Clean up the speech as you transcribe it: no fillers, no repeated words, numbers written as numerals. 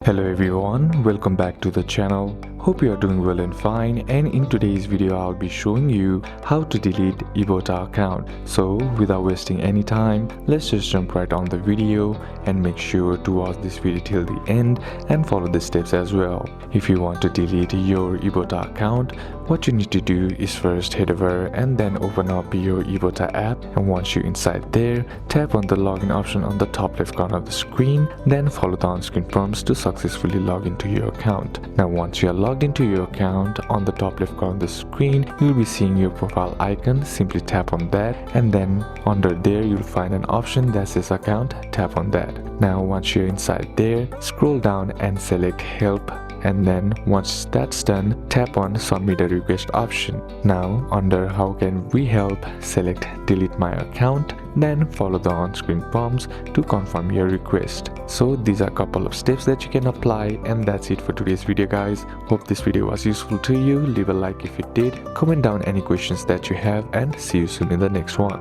Hello everyone, welcome back to the channel. Hope you are doing well and fine, and in today's video I'll be showing you how to delete Ibotta account. So without wasting any time, let's just jump right on the video and make sure to watch this video till the end and follow the steps as well. If you want to delete your Ibotta account, what you need to do is first head over and then open up your Ibotta app, and once you're inside there, tap on the login option on the top left corner of the screen, then follow the on-screen prompts to successfully log into your account. Now once you are logged into your account, on the top left corner of the screen you'll be seeing your profile icon. Simply tap on that, and then under there you'll find an option that says account. Tap on that. Now once you're inside there, scroll down and select help, and then once that's done, tap on submit a request option. Now under how can we help, select delete my account, then follow the on-screen prompts to confirm your request. So these are a couple of steps that you can apply, and that's it for today's video guys. Hope this video was useful to you. Leave a like if it did, comment down any questions that you have, and see you soon in the next one.